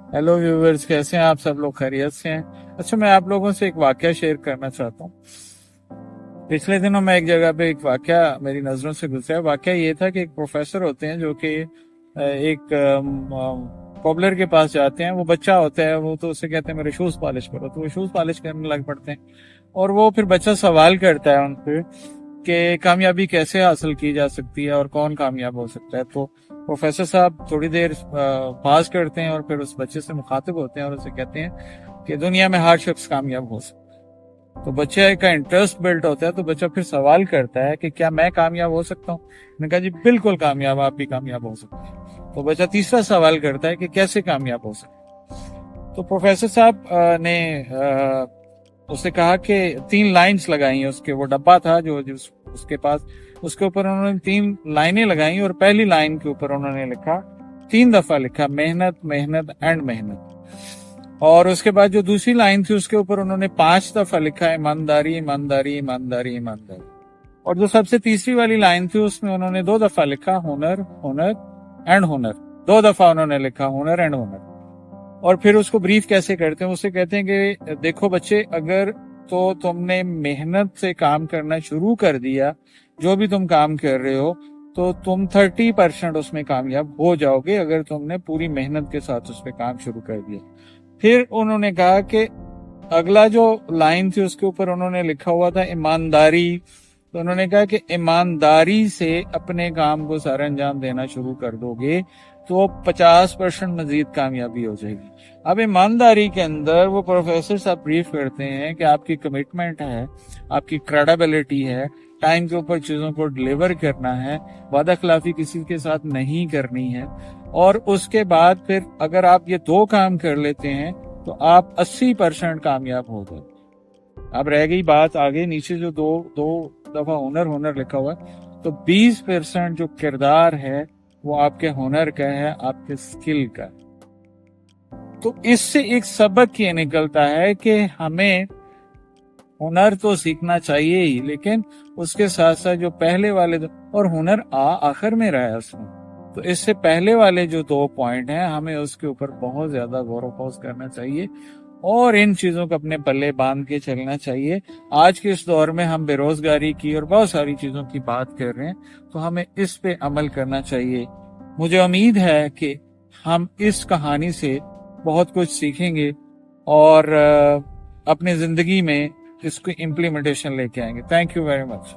Hello viewers, कैसे हैं आप सब लोग? खैरियत से हैं? अच्छा, मैं आप लोगों से एक वाकया शेयर करना चाहता हूँ। पिछले दिनों मैं एक जगह पे एक वाकया मेरी नज़रों से गुजरा। वाकया ये था कि एक प्रोफेसर होते हैं जो कि एक कॉबलर के पास जाते हैं। वो बच्चा होता है, वो तो उसे कहते हैं मेरे शूज पॉलिश करो, तो वो शूज पॉलिश करने लग पड़ते हैं। और वो फिर बच्चा सवाल करता है उनसे कि कामयाबी कैसे हासिल की जा सकती है और कौन कामयाब हो सकता है। तो प्रोफेसर साहब थोड़ी देर पास करते हैं और फिर उस बच्चे से मुखातिब होते हैं और उसे कहते हैं कि दुनिया में हर शख्स कामयाब हो सकता है। तो बच्चे का इंटरेस्ट बिल्ड होता है, तो बच्चा फिर सवाल करता है कि क्या मैं कामयाब हो सकता हूँ? मैंने कहा जी बिल्कुल कामयाब, आप भी कामयाब हो सकते हैं। तो बच्चा तीसरा सवाल करता है कि कैसे कामयाब हो सकते हैं? तो प्रोफेसर साहब ने उसने कहा कि 3 लाइंस लगाई। उसके वो डब्बा था जो उसके पास, उसके ऊपर उन्होंने 3 लाइनें लगाई और पहली लाइन के ऊपर उन्होंने लिखा, 3 दफा लिखा, मेहनत मेहनत एंड मेहनत। और उसके बाद जो दूसरी लाइन थी उसके ऊपर उन्होंने 5 दफा लिखा, ईमानदारी ईमानदारी ईमानदारी ईमानदारी। और जो सबसे तीसरी वाली लाइन थी उसमें उन्होंने 2 दफा लिखा, हुनर हुनर एंड हुनर। 2 दफा उन्होंने लिखा हुनर एंड हुनर। और फिर उसको ब्रीफ कैसे करते हैं? उसे कहते हैं कि देखो बच्चे, अगर तो तुमने मेहनत से काम करना शुरू कर दिया, जो भी तुम काम कर रहे हो, तो तुम 30% उसमें कामयाब हो जाओगे अगर तुमने पूरी मेहनत के साथ उस पर काम शुरू कर दिया। फिर उन्होंने कहा कि अगला जो लाइन थी उसके ऊपर उन्होंने लिखा हुआ था ईमानदारी। तो उन्होंने कहा कि ईमानदारी से अपने काम को सारा अंजाम देना शुरू कर दोगे तो 50% मजीद कामयाबी हो जाएगी। अब ईमानदारी के अंदर वो प्रोफेसर साहब ब्रीफ करते हैं कि आपकी कमिटमेंट है, आपकी क्रेडिबिलिटी है, टाइम के ऊपर चीजों को डिलीवर करना है, वादा खिलाफी किसी के साथ नहीं करनी है। और उसके बाद फिर अगर आप ये 2 काम कर लेते हैं तो आप 80% कामयाब हो गए। अब रह गई बात आगे, नीचे जो दो दफा हुनर हुनर लिखा हुआ है, तो 20% जो किरदार है वो आपके हुनर का है, आपके स्किल का। तो इससे एक सबक ये निकलता है कि हमें हुनर तो सीखना चाहिए ही, लेकिन उसके साथ साथ जो पहले वाले और हुनर आखिर में रहा है उसमें, तो इससे पहले वाले जो 2 पॉइंट हैं हमें उसके ऊपर बहुत ज्यादा गौर वफोज करना चाहिए और इन चीजों को अपने पल्ले बांध के चलना चाहिए। आज के इस दौर में हम बेरोजगारी की और बहुत सारी चीजों की बात कर रहे हैं, तो हमें इस पे अमल करना चाहिए। मुझे उम्मीद है कि हम इस कहानी से बहुत कुछ सीखेंगे और अपनी जिंदगी में इसको इम्प्लीमेंटेशन लेके आएंगे। Thank you very much.